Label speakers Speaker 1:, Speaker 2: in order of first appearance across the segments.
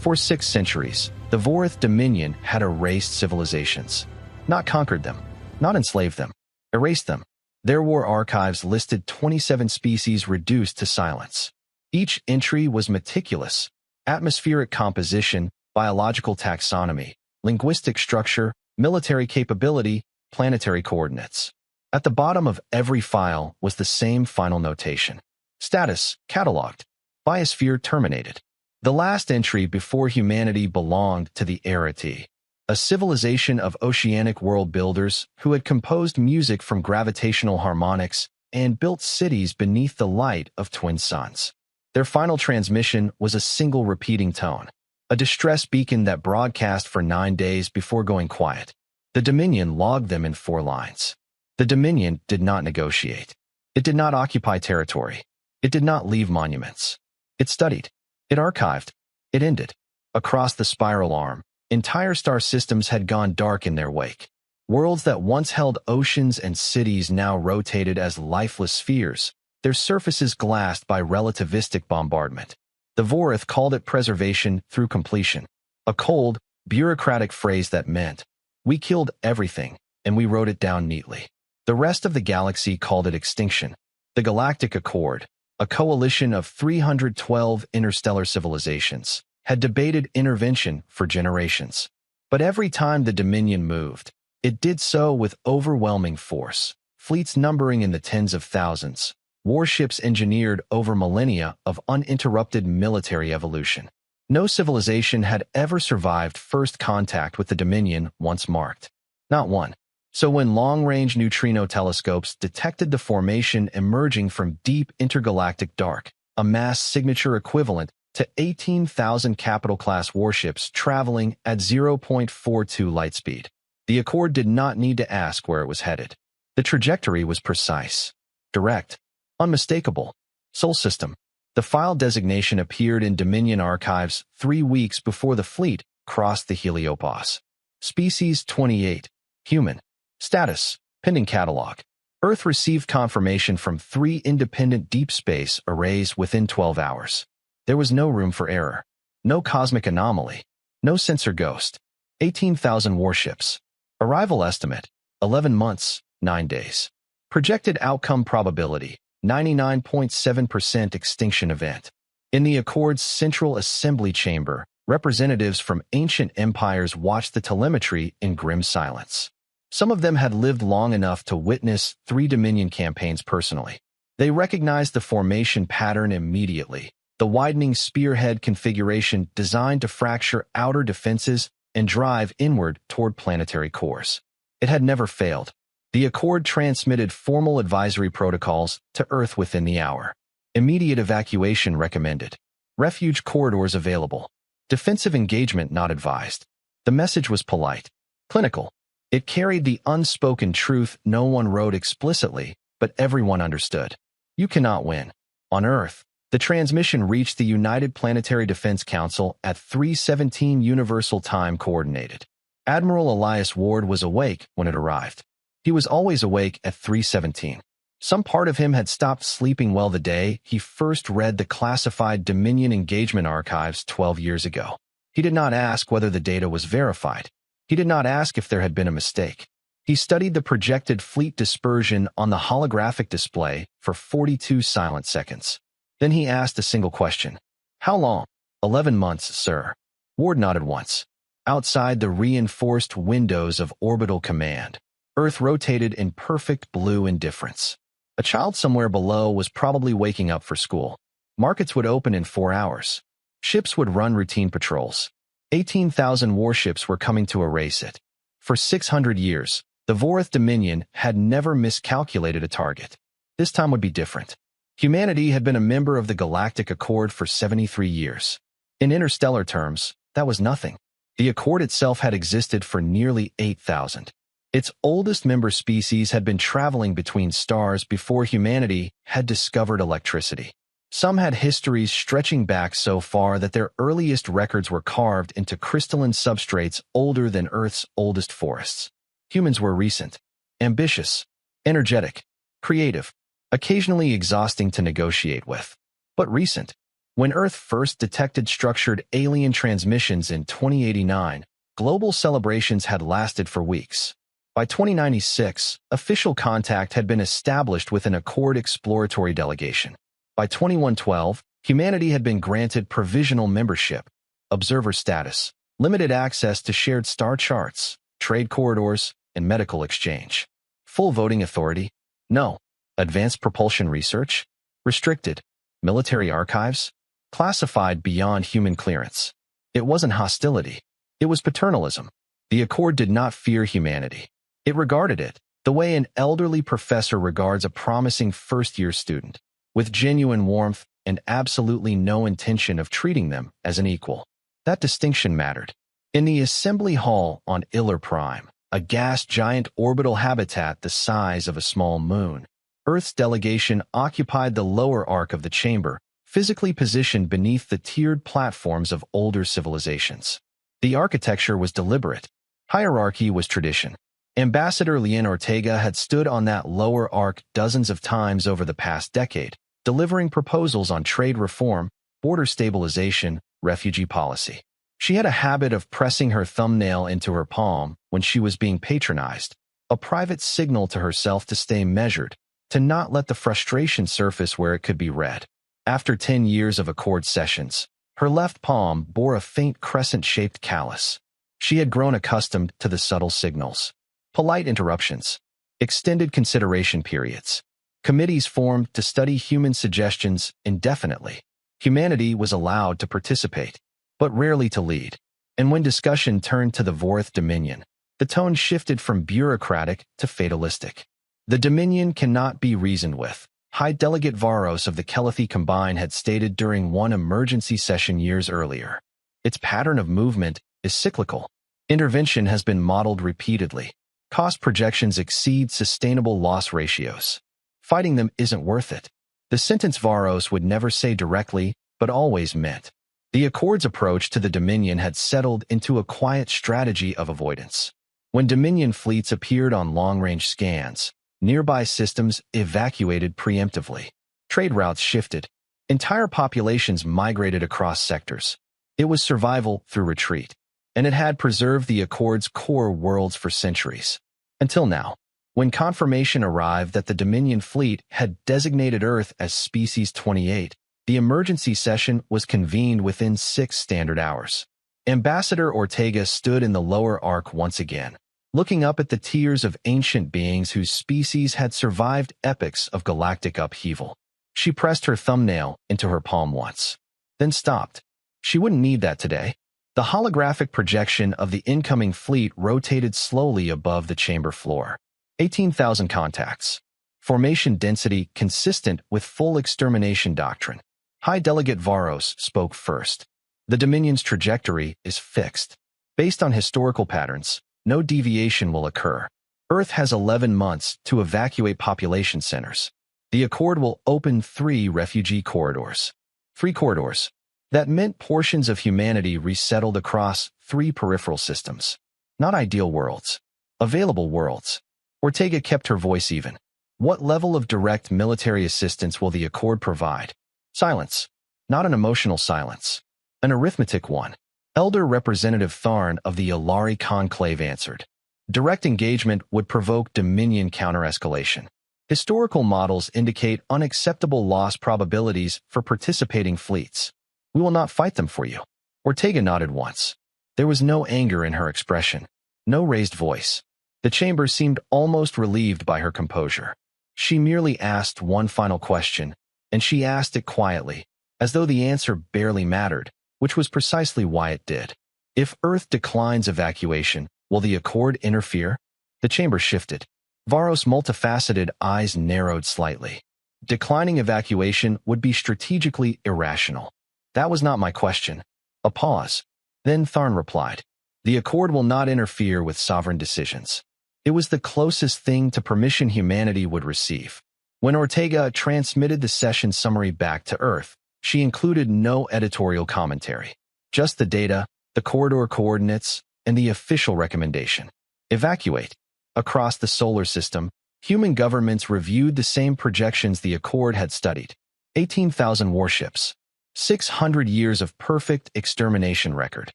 Speaker 1: For 6 centuries, the Vorith Dominion had erased civilizations. Not conquered them, not enslaved them, erased them. Their war archives listed 27 species reduced to silence. Each entry was meticulous: atmospheric composition, biological taxonomy, linguistic structure, military capability, planetary coordinates. At the bottom of every file was the same final notation: status cataloged, biosphere terminated. The last entry before humanity belonged to the Era T, a civilization of oceanic world builders who had composed music from gravitational harmonics and built cities beneath the light of twin suns. Their final transmission was a single repeating tone, a distress beacon that broadcast for 9 days before going quiet. The Dominion logged them in 4 lines. The Dominion did not negotiate. It did not occupy territory. It did not leave monuments. It studied. It archived. It ended. Across the spiral arm, entire star systems had gone dark in their wake. Worlds that once held oceans and cities now rotated as lifeless spheres, their surfaces glassed by relativistic bombardment. The Vorith called it preservation through completion, a cold, bureaucratic phrase that meant, we killed everything, and we wrote it down neatly. The rest of the galaxy called it extinction. The Galactic Accord, a coalition of 312 interstellar civilizations, had debated intervention for generations. But every time the Dominion moved, it did so with overwhelming force, fleets numbering in the tens of thousands, warships engineered over millennia of uninterrupted military evolution. No civilization had ever survived first contact with the Dominion once marked. Not one. So when long-range neutrino telescopes detected the formation emerging from deep intergalactic dark, a mass signature equivalent to 18,000 capital-class warships traveling at 0.42 light speed, the Accord did not need to ask where it was headed. The trajectory was precise, direct, unmistakable. Sol System. The file designation appeared in Dominion archives 3 weeks before the fleet crossed the Heliopause. Species 28. Human. Status. Pending catalog. Earth received confirmation from 3 independent deep space arrays within 12 hours. There was no room for error. No cosmic anomaly. No sensor ghost. 18,000 warships. Arrival estimate: 11 months, 9 days. Projected outcome probability: 99.7% extinction event. In the Accord's central assembly chamber, representatives from ancient empires watched the telemetry in grim silence. Some of them had lived long enough to witness 3 Dominion campaigns personally. They recognized the formation pattern immediately: the widening spearhead configuration designed to fracture outer defenses and drive inward toward planetary cores. It had never failed. The Accord transmitted formal advisory protocols to Earth within the hour. Immediate evacuation recommended. Refuge corridors available. Defensive engagement not advised. The message was polite, clinical. It carried the unspoken truth no one wrote explicitly, but everyone understood. You cannot win. On Earth, the transmission reached the United Planetary Defense Council at 3:17 Universal Time Coordinated. Admiral Elias Ward was awake when it arrived. He was always awake at 3:17. Some part of him had stopped sleeping well the day he first read the classified Dominion engagement archives 12 years ago. He did not ask whether the data was verified. He did not ask if there had been a mistake. He studied the projected fleet dispersion on the holographic display for 42 silent seconds. Then he asked a single question. How long? 11 months, sir. Ward nodded once. Outside the reinforced windows of orbital command, Earth rotated in perfect blue indifference. A child somewhere below was probably waking up for school. Markets would open in 4 hours. Ships would run routine patrols. 18,000 warships were coming to erase it. For 600 years, the Vorith Dominion had never miscalculated a target. This time would be different. Humanity had been a member of the Galactic Accord for 73 years. In interstellar terms, that was nothing. The Accord itself had existed for nearly 8,000. Its oldest member species had been traveling between stars before humanity had discovered electricity. Some had histories stretching back so far that their earliest records were carved into crystalline substrates older than Earth's oldest forests. Humans were recent, ambitious, energetic, creative, occasionally exhausting to negotiate with, but recent. When Earth first detected structured alien transmissions in 2089, global celebrations had lasted for weeks. By 2096, official contact had been established with an Accord exploratory delegation. By 2112, humanity had been granted provisional membership, observer status, limited access to shared star charts, trade corridors, and medical exchange. Full voting authority? No. Advanced propulsion research? Restricted. Military archives? Classified beyond human clearance. It wasn't hostility. It was paternalism. The Accord did not fear humanity. It regarded it the way an elderly professor regards a promising first-year student, with genuine warmth and absolutely no intention of treating them as an equal. That distinction mattered. In the assembly hall on Iller Prime, a gas giant orbital habitat the size of a small moon, Earth's delegation occupied the lower arc of the chamber, physically positioned beneath the tiered platforms of older civilizations. The architecture was deliberate. Hierarchy was tradition. Ambassador Leon Ortega had stood on that lower arc dozens of times over the past decade, delivering proposals on trade reform, border stabilization, refugee policy. She had a habit of pressing her thumbnail into her palm when she was being patronized, a private signal to herself to stay measured, to not let the frustration surface where it could be read. After 10 years of Accord sessions, her left palm bore a faint crescent-shaped callus. She had grown accustomed to the subtle signals. Polite interruptions. Extended consideration periods. Committees formed to study human suggestions indefinitely. Humanity was allowed to participate, but rarely to lead. And when discussion turned to the Vorth Dominion, the tone shifted from bureaucratic to fatalistic. The Dominion cannot be reasoned with, High Delegate Varos of the Kelethi Combine had stated during one emergency session years earlier. Its pattern of movement is cyclical. Intervention has been modeled repeatedly. Cost projections exceed sustainable loss ratios. Fighting them isn't worth it. The sentence Varos would never say directly, but always meant. The Accord's approach to the Dominion had settled into a quiet strategy of avoidance. When Dominion fleets appeared on long-range scans, nearby systems evacuated preemptively. Trade routes shifted. Entire populations migrated across sectors. It was survival through retreat, and it had preserved the Accord's core worlds for centuries. Until now, when confirmation arrived that the Dominion fleet had designated Earth as Species 28, the emergency session was convened within 6 standard hours. Ambassador Ortega stood in the lower arc once again, looking up at the tiers of ancient beings whose species had survived epochs of galactic upheaval. She pressed her thumbnail into her palm once, then stopped. She wouldn't need that today. The holographic projection of the incoming fleet rotated slowly above the chamber floor. 18,000 contacts. Formation density consistent with full extermination doctrine. High Delegate Varos spoke first. The Dominion's trajectory is fixed. Based on historical patterns, no deviation will occur. Earth has 11 months to evacuate population centers. The Accord will open 3 refugee corridors. 3 corridors. That meant portions of humanity resettled across 3 peripheral systems. Not ideal worlds. Available worlds. Ortega kept her voice even. What level of direct military assistance will the Accord provide? Silence. Not an emotional silence. An arithmetic one. Elder Representative Tharn of the Ilari Conclave answered. Direct engagement would provoke Dominion counter-escalation. Historical models indicate unacceptable loss probabilities for participating fleets. We will not fight them for you. Ortega nodded once. There was no anger in her expression, no raised voice. The chamber seemed almost relieved by her composure. She merely asked one final question, and she asked it quietly, as though the answer barely mattered, which was precisely why it did. If Earth declines evacuation, will the Accord interfere? The chamber shifted. Varos' multifaceted eyes narrowed slightly. Declining evacuation would be strategically irrational. That was not my question. A pause. Then Tharn replied. The Accord will not interfere with sovereign decisions. It was the closest thing to permission humanity would receive. When Ortega transmitted the session summary back to Earth, she included no editorial commentary. Just the data, the corridor coordinates, and the official recommendation. Evacuate. Across the solar system, human governments reviewed the same projections the Accord had studied. 18,000 warships. 600 years of perfect extermination record.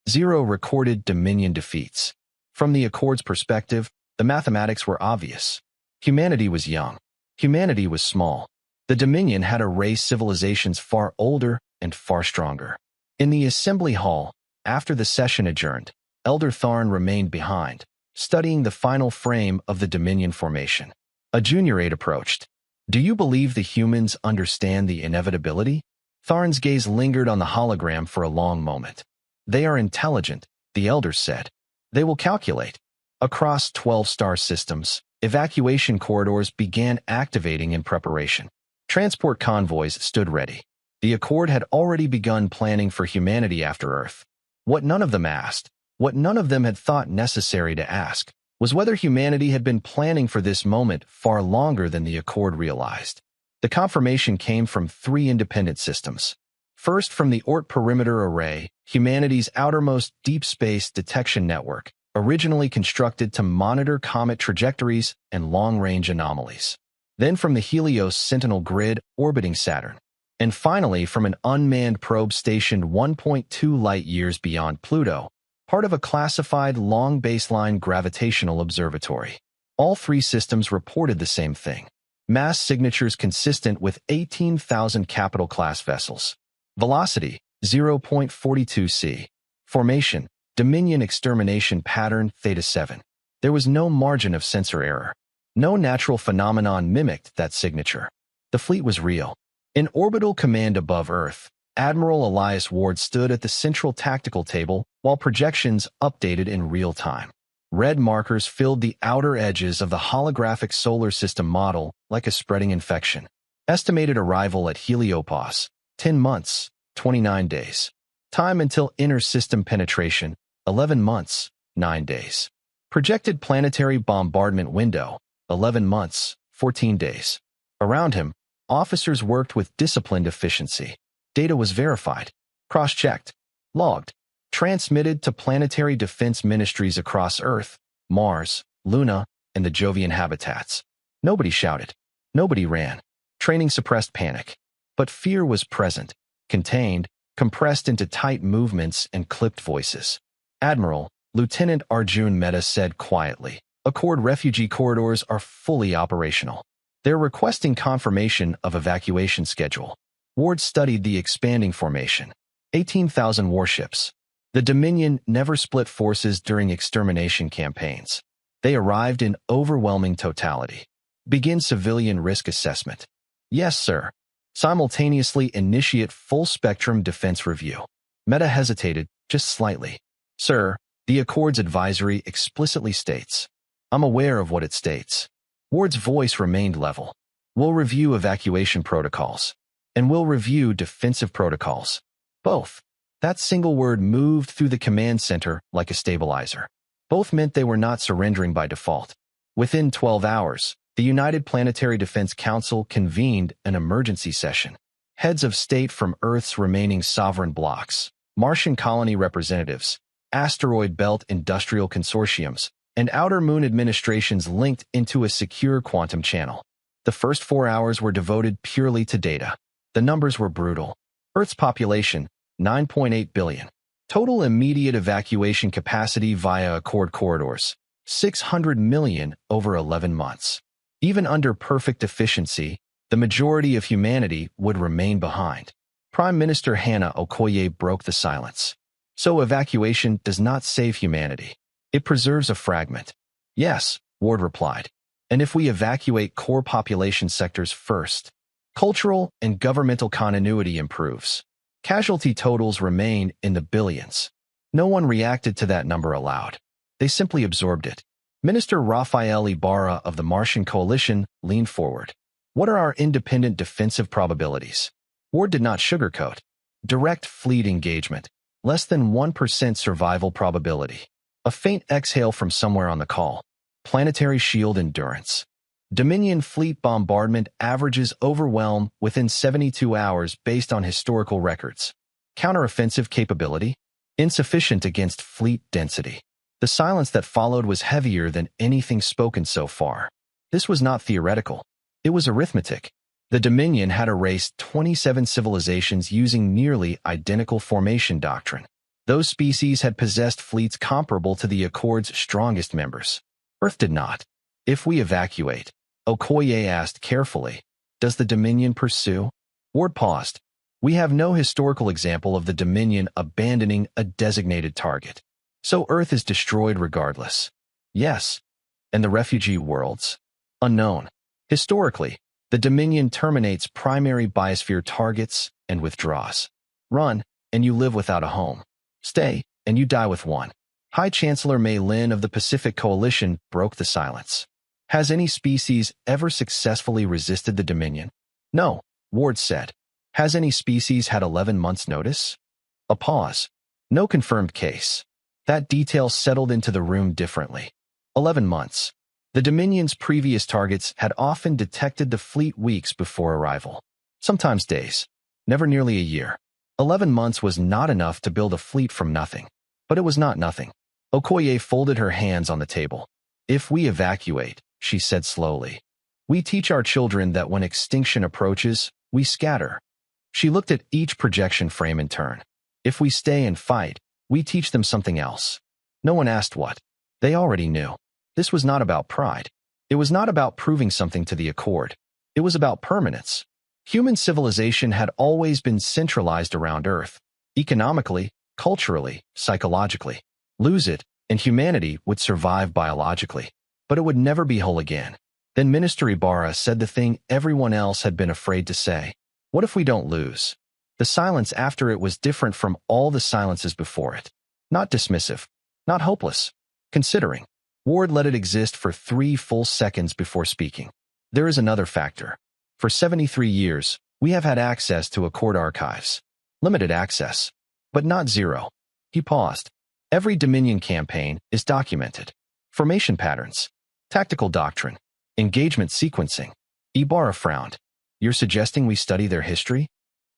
Speaker 1: 0 recorded Dominion defeats. From the Accord's perspective, the mathematics were obvious. Humanity was young. Humanity was small. The Dominion had erased civilizations far older and far stronger. In the assembly hall, after the session adjourned, Elder Tharn remained behind, studying the final frame of the Dominion formation. A junior aide approached. "Do you believe the humans understand the inevitability?" Tharn's gaze lingered on the hologram for a long moment. "They are intelligent," the elder said. "They will calculate." Across 12 star systems, evacuation corridors began activating in preparation. Transport convoys stood ready. The Accord had already begun planning for humanity after Earth. What none of them asked, what none of them had thought necessary to ask, was whether humanity had been planning for this moment far longer than the Accord realized. The confirmation came from 3 independent systems. First, from the Oort Perimeter Array, humanity's outermost deep space detection network, originally constructed to monitor comet trajectories and long-range anomalies. Then from the Helios Sentinel Grid orbiting Saturn. And finally from an unmanned probe stationed 1.2 light-years beyond Pluto, part of a classified long baseline gravitational observatory. All 3 systems reported the same thing. Mass signatures consistent with 18,000 capital-class vessels. Velocity, 0.42 c. Formation, Dominion extermination pattern Theta 7. There was no margin of sensor error. No natural phenomenon mimicked that signature. The fleet was real. In orbital command above Earth, Admiral Elias Ward stood at the central tactical table while projections updated in real time. Red markers filled the outer edges of the holographic solar system model like a spreading infection. Estimated arrival at Heliopause, 10 months, 29 days. Time until inner system penetration, 11 months, 9 days. Projected planetary bombardment window, 11 months, 14 days. Around him, officers worked with disciplined efficiency. Data was verified, cross-checked, logged, transmitted to planetary defense ministries across Earth, Mars, Luna, and the Jovian habitats. Nobody shouted. Nobody ran. Training suppressed panic. But fear was present, contained, compressed into tight movements and clipped voices. "Admiral," Lieutenant Arjun Mehta said quietly, "Accord refugee corridors are fully operational. They're requesting confirmation of evacuation schedule." Ward studied the expanding formation. 18,000 warships. The Dominion never split forces during extermination campaigns. They arrived in overwhelming totality. Begin civilian risk assessment. "Yes, sir." Simultaneously initiate full-spectrum defense review. Mehta hesitated, just slightly. "Sir, the Accord's advisory explicitly states." "I'm aware of what it states." Ward's voice remained level. "We'll review evacuation protocols. And we'll review defensive protocols. Both." That single word moved through the command center like a stabilizer. Both meant they were not surrendering by default. Within 12 hours, the United Planetary Defense Council convened an emergency session. Heads of state from Earth's remaining sovereign blocks, Martian colony representatives, asteroid belt industrial consortiums, and outer moon administrations linked into a secure quantum channel. The first 4 hours were devoted purely to data. The numbers were brutal. Earth's population, 9.8 billion. Total immediate evacuation capacity via Accord corridors, 600 million over 11 months. Even under perfect efficiency, the majority of humanity would remain behind. Prime Minister Hannah Okoye broke the silence. "So evacuation does not save humanity. It preserves a fragment." "Yes," Ward replied. "And if we evacuate core population sectors first, cultural and governmental continuity improves. Casualty totals remain in the billions." No one reacted to that number aloud. They simply absorbed it. Minister Rafael Ibarra of the Martian Coalition leaned forward. "What are our independent defensive probabilities?" Ward did not sugarcoat. Direct fleet engagement, less than 1% survival probability. A faint exhale from somewhere on the call. Planetary shield endurance. Dominion fleet bombardment averages overwhelm within 72 hours based on historical records. Counteroffensive capability? Insufficient against fleet density. The silence that followed was heavier than anything spoken so far. This was not theoretical. It was arithmetic. The Dominion had erased 27 civilizations using nearly identical formation doctrine. Those species had possessed fleets comparable to the Accord's strongest members. Earth did not. If we evacuate, Okoye asked carefully, does the Dominion pursue? Ward paused. We have no historical example of the Dominion abandoning a designated target. So Earth is destroyed regardless. Yes. And the refugee worlds? Unknown. Historically, the Dominion terminates primary biosphere targets and withdraws. Run, and you live without a home. Stay, and you die with one. High Chancellor Mei Lin of the Pacific Coalition broke the silence. Has any species ever successfully resisted the Dominion? No, Ward said. Has any species had 11 months' notice? A pause. No confirmed case. That detail settled into the room differently. 11 months. The Dominion's previous targets had often detected the fleet weeks before arrival. Sometimes days. Never nearly a year. 11 months was not enough to build a fleet from nothing. But it was not nothing. Okoye folded her hands on the table. If we evacuate, she said slowly, we teach our children that when extinction approaches, we scatter. She looked at each projection frame in turn. If we stay and fight, we teach them something else. No one asked what. They already knew. This was not about pride. It was not about proving something to the Accord. It was about permanence. Human civilization had always been centralized around Earth, economically, culturally, psychologically. Lose it, and humanity would survive biologically. But it would never be whole again. Then Minister Ibarra said the thing everyone else had been afraid to say. What if we don't lose? The silence after it was different from all the silences before it. Not dismissive. Not hopeless. Considering. Ward let it exist for 3 full seconds before speaking. There is another factor. For 73 years, we have had access to Accord archives. Limited access. But not zero. He paused. Every Dominion campaign is documented. Formation patterns. Tactical doctrine. Engagement sequencing. Ibarra frowned. You're suggesting we study their history?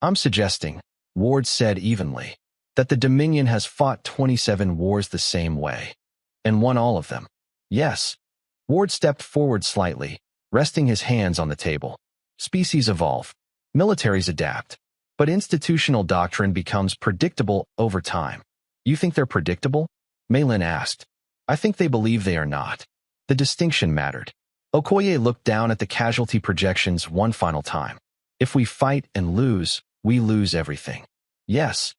Speaker 1: I'm suggesting, Ward said evenly, that the Dominion has fought 27 wars the same way. And won all of them. Yes. Ward stepped forward slightly, resting his hands on the table. Species evolve. Militaries adapt. But institutional doctrine becomes predictable over time. You think they're predictable? Mei Lin asked. I think they believe they are not. The distinction mattered. Okoye looked down at the casualty projections one final time. If we fight and lose, we lose everything. Yes.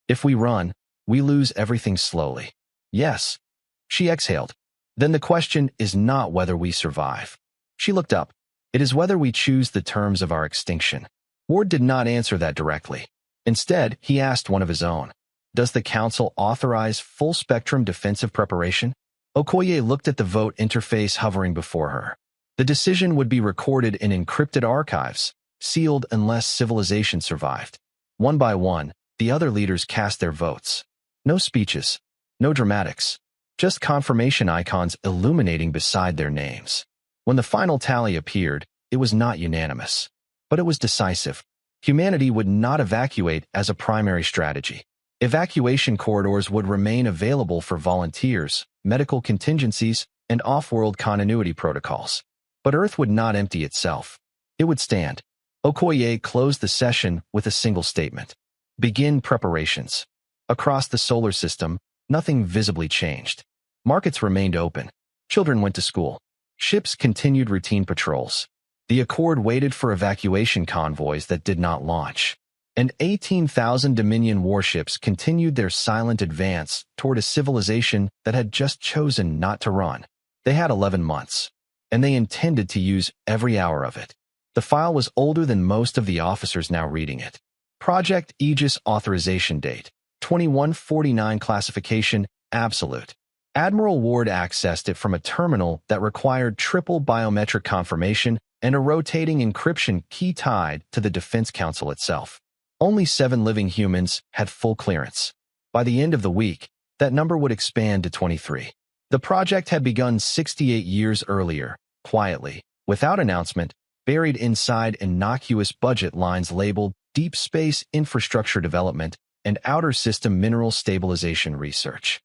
Speaker 1: If we run, we lose everything slowly. Yes. She exhaled. Then the question is not whether we survive. She looked up. It is whether we choose the terms of our extinction. Ward did not answer that directly. Instead, he asked one of his own. Does the Council authorize full-spectrum defensive preparation? Okoye looked at the vote interface hovering before her. The decision would be recorded in encrypted archives, sealed unless civilization survived. One by one, the other leaders cast their votes. No speeches. No dramatics. Just confirmation icons illuminating beside their names. When the final tally appeared, it was not unanimous. But it was decisive. Humanity would not evacuate as a primary strategy. Evacuation corridors would remain available for volunteers, medical contingencies, and off-world continuity protocols. But Earth would not empty itself. It would stand. Okoye closed the session with a single statement. Begin preparations. Across the solar system, nothing visibly changed. Markets remained open. Children went to school. Ships continued routine patrols. The Accord waited for evacuation convoys that did not launch. And 18,000 Dominion warships continued their silent advance toward a civilization that had just chosen not to run. They had 11 months. And they intended to use every hour of it. The file was older than most of the officers now reading it. Project Aegis authorization date. 2149 classification, absolute. Admiral Ward accessed it from a terminal that required triple biometric confirmation and a rotating encryption key tied to the Defense Council itself. Only 7 living humans had full clearance. By the end of the week, that number would expand to 23. The project had begun 68 years earlier, quietly, without announcement, buried inside innocuous budget lines labeled Deep Space Infrastructure Development and Outer System Mineral Stabilization Research.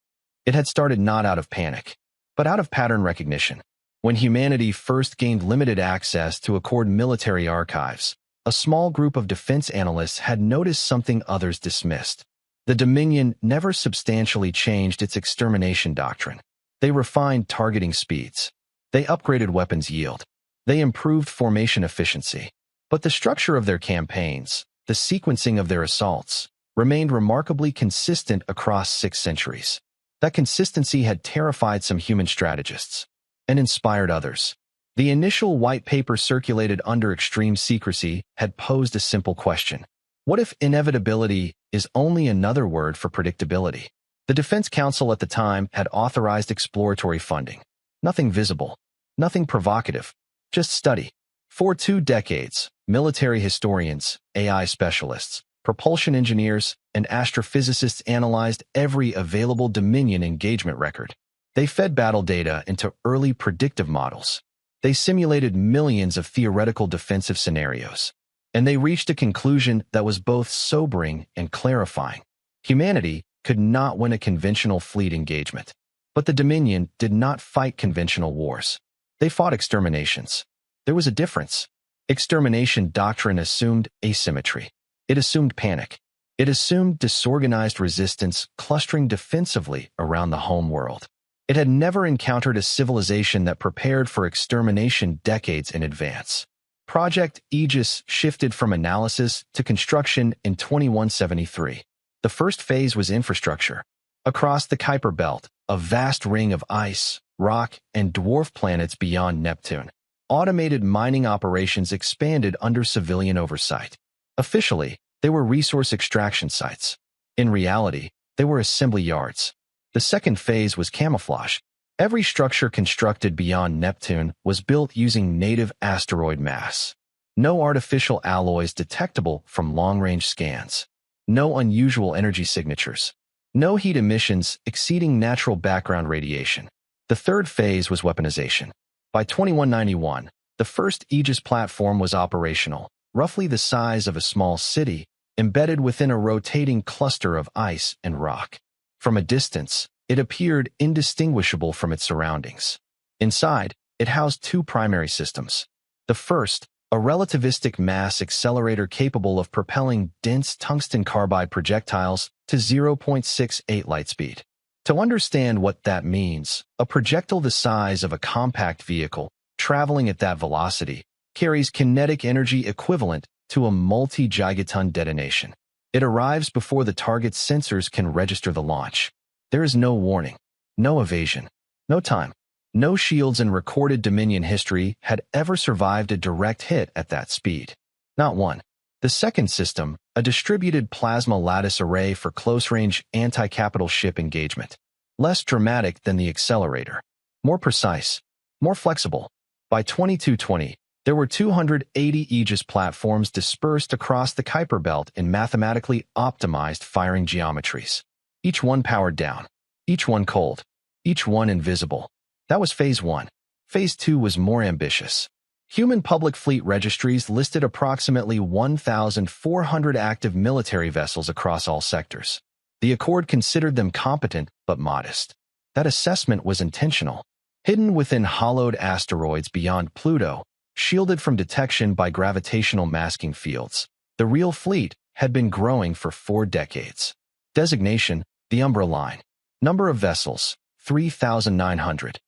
Speaker 1: It had started not out of panic, but out of pattern recognition. When humanity first gained limited access to Accord military archives, a small group of defense analysts had noticed something others dismissed. The Dominion never substantially changed its extermination doctrine. They refined targeting speeds. They upgraded weapons yield. They improved formation efficiency. But the structure of their campaigns, the sequencing of their assaults, remained remarkably consistent across 6 centuries. That consistency had terrified some human strategists and inspired others. The initial white paper circulated under extreme secrecy had posed a simple question. What if inevitability is only another word for predictability? The Defense Council at the time had authorized exploratory funding. Nothing visible, nothing provocative, just study. For 2 decades, military historians, AI specialists, propulsion engineers, and astrophysicists analyzed every available Dominion engagement record. They fed battle data into early predictive models. They simulated millions of theoretical defensive scenarios. And they reached a conclusion that was both sobering and clarifying. Humanity could not win a conventional fleet engagement. But the Dominion did not fight conventional wars. They fought exterminations. There was a difference. Extermination doctrine assumed asymmetry. It assumed panic. It assumed disorganized resistance clustering defensively around the home world. It had never encountered a civilization that prepared for extermination decades in advance. Project Aegis shifted from analysis to construction in 2173. The first phase was infrastructure. Across the Kuiper Belt, a vast ring of ice, rock, and dwarf planets beyond Neptune, automated mining operations expanded under civilian oversight. Officially, they were resource extraction sites. In reality, they were assembly yards. The second phase was camouflage. Every structure constructed beyond Neptune was built using native asteroid mass. No artificial alloys detectable from long-range scans. No unusual energy signatures. No heat emissions exceeding natural background radiation. The third phase was weaponization. By 2191, the first Aegis platform was operational, roughly the size of a small city, embedded within a rotating cluster of ice and rock. From a distance, it appeared indistinguishable from its surroundings. Inside, it housed 2 primary systems. The first, a relativistic mass accelerator capable of propelling dense tungsten carbide projectiles to 0.68 light speed. To understand what that means, a projectile the size of a compact vehicle, traveling at that velocity, carries kinetic energy equivalent to a multi-gigaton detonation. It arrives before the target's sensors can register the launch. There is no warning, no evasion, no time. No shields in recorded Dominion history had ever survived a direct hit at that speed. Not one. The second system, a distributed plasma lattice array for close-range anti-capital ship engagement. Less dramatic than the accelerator. More precise. More flexible. By 2220, there were 280 Aegis platforms dispersed across the Kuiper Belt in mathematically optimized firing geometries. Each one powered down. Each one cold. Each one invisible. That was Phase 1. Phase 2 was more ambitious. Human public fleet registries listed approximately 1,400 active military vessels across all sectors. The Accord considered them competent but modest. That assessment was intentional. Hidden within hollowed asteroids beyond Pluto, shielded from detection by gravitational masking fields, the real fleet had been growing for 4 decades. Designation, the Umbra Line. Number of vessels, 3,900.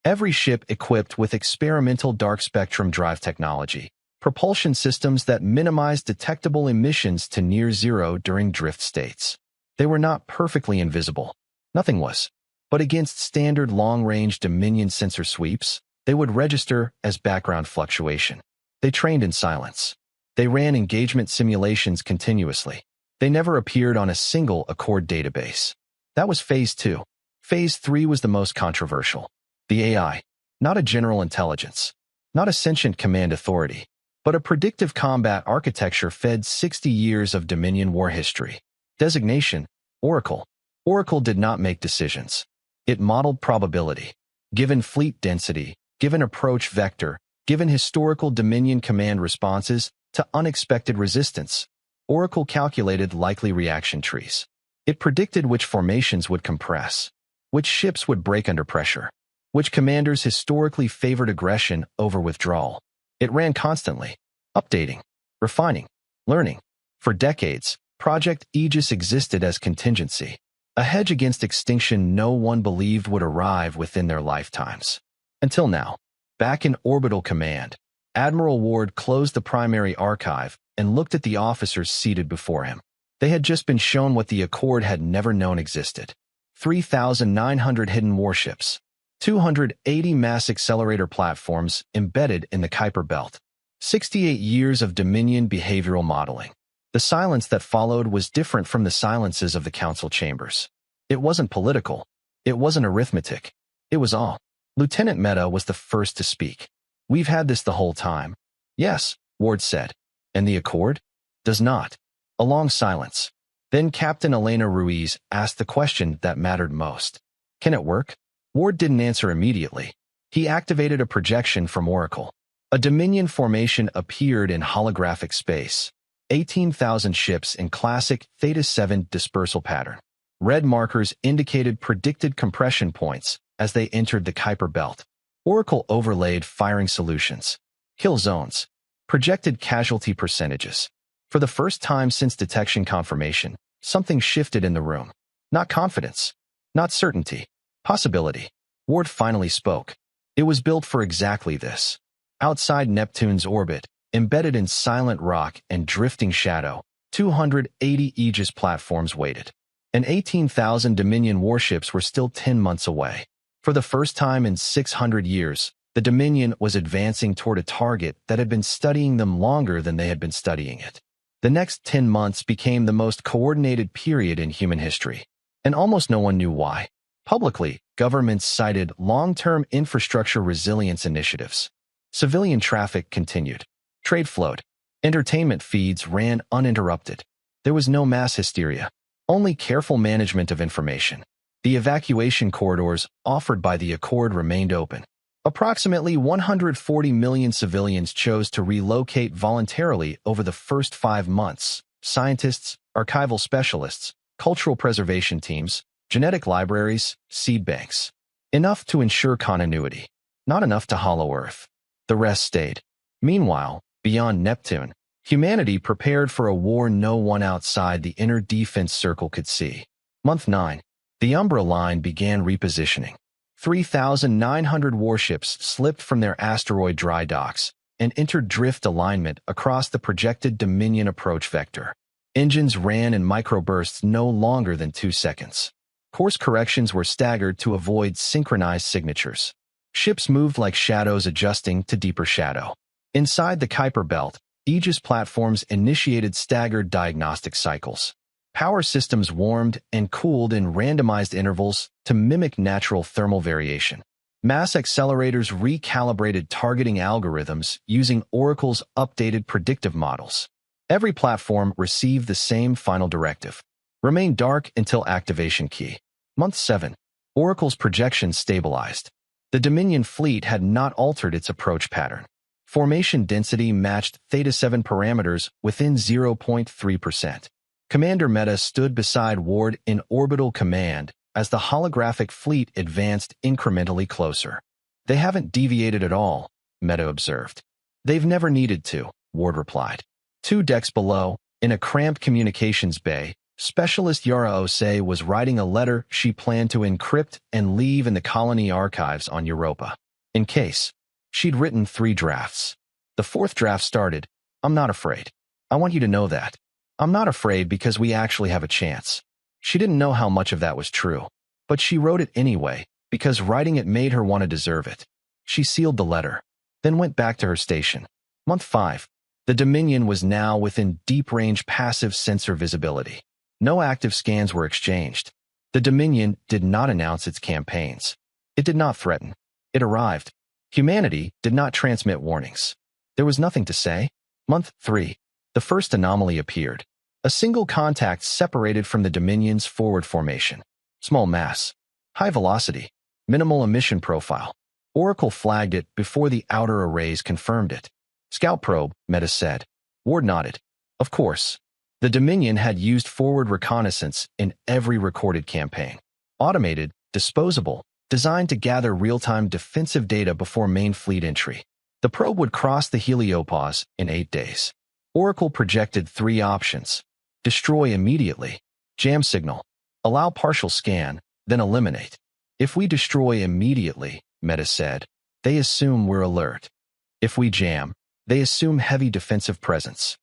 Speaker 1: Every ship equipped with experimental dark spectrum drive technology, propulsion systems that minimized detectable emissions to near zero during drift states. They were not perfectly invisible. Nothing was. But against standard long-range Dominion sensor sweeps, they would register as background fluctuation. They trained in silence. They ran engagement simulations continuously. They never appeared on a single Accord database. That was Phase 2. Phase 3 was the most controversial. The AI, not a general intelligence, not a sentient command authority, but a predictive combat architecture fed 60 years of Dominion war history. Designation, Oracle. Oracle did not make decisions. It modeled probability. Given fleet density, given approach vector, given historical Dominion command responses to unexpected resistance, Oracle calculated likely reaction trees. It predicted which formations would compress, which ships would break under pressure, which commanders historically favored aggression over withdrawal. It ran constantly, updating, refining, learning. For decades, Project Aegis existed as contingency, a hedge against extinction no one believed would arrive within their lifetimes. Until now. Back in Orbital Command, Admiral Ward closed the primary archive and looked at the officers seated before him. They had just been shown what the Accord had never known existed. 3,900 hidden warships, 280 mass accelerator platforms embedded in the Kuiper Belt, 68 years of Dominion behavioral modeling. The silence that followed was different from the silences of the council chambers. It wasn't political. It wasn't arithmetic. It was all. Lieutenant Meta was the first to speak. We've had this the whole time. Yes, Ward said. And the Accord? Does not. A long silence. Then Captain Elena Ruiz asked the question that mattered most. Can it work? Ward didn't answer immediately. He activated a projection from Oracle. A Dominion formation appeared in holographic space. 18,000 ships in classic Theta 7 dispersal pattern. Red markers indicated predicted compression points as they entered the Kuiper Belt. Oracle overlaid firing solutions, kill zones, projected casualty percentages. For the first time since detection confirmation, something shifted in the room. Not confidence, not certainty, possibility. Ward finally spoke. It was built for exactly this. Outside Neptune's orbit, embedded in silent rock and drifting shadow, 280 Aegis platforms waited. And 18,000 Dominion warships were still 10 months away. For the first time in 600 years, the Dominion was advancing toward a target that had been studying them longer than they had been studying it. The next 10 months became the most coordinated period in human history, and almost no one knew why. Publicly, governments cited long-term infrastructure resilience initiatives. Civilian traffic continued. Trade flowed. Entertainment feeds ran uninterrupted. There was no mass hysteria, only careful management of information. The evacuation corridors offered by the Accord remained open. Approximately 140 million civilians chose to relocate voluntarily over the first 5 months. Scientists, archival specialists, cultural preservation teams, genetic libraries, seed banks. Enough to ensure continuity, not enough to hollow Earth. The rest stayed. Meanwhile, beyond Neptune, humanity prepared for a war no one outside the inner defense circle could see. Month 9. The Umbra line began repositioning. 3,900 warships slipped from their asteroid dry docks and entered drift alignment across the projected Dominion approach vector. Engines ran in microbursts no longer than 2 seconds. Course corrections were staggered to avoid synchronized signatures. Ships moved like shadows adjusting to deeper shadow. Inside the Kuiper Belt, Aegis platforms initiated staggered diagnostic cycles. Power systems warmed and cooled in randomized intervals to mimic natural thermal variation. Mass accelerators recalibrated targeting algorithms using Oracle's updated predictive models. Every platform received the same final directive. Remain dark until activation key. Month 7. Oracle's projections stabilized. The Dominion fleet had not altered its approach pattern. Formation density matched Theta 7 parameters within 0.3%. Commander Meta stood beside Ward in orbital command as the holographic fleet advanced incrementally closer. They haven't deviated at all, Meta observed. They've never needed to, Ward replied. 2 decks below, in a cramped communications bay, Specialist Yara Osei was writing a letter she planned to encrypt and leave in the colony archives on Europa. In case. She'd written 3 drafts. The 4th draft started, "I'm not afraid. I want you to know that. I'm not afraid because we actually have a chance." She didn't know how much of that was true, but she wrote it anyway because writing it made her want to deserve it. She sealed the letter, then went back to her station. Month 5. The Dominion was now within deep-range passive sensor visibility. No active scans were exchanged. The Dominion did not announce its campaigns. It did not threaten. It arrived. Humanity did not transmit warnings. There was nothing to say. Month 3. The first anomaly appeared. A single contact separated from the Dominion's forward formation. Small mass. High velocity. Minimal emission profile. Oracle flagged it before the outer arrays confirmed it. Scout probe, Meta said. Ward nodded. Of course. The Dominion had used forward reconnaissance in every recorded campaign. Automated, disposable, designed to gather real-time defensive data before main fleet entry. The probe would cross the heliopause in 8 days. Oracle projected 3 options. Destroy immediately, jam signal, allow partial scan, then eliminate. If we destroy immediately, Meta said, they assume we're alert. If we jam, they assume heavy defensive presence.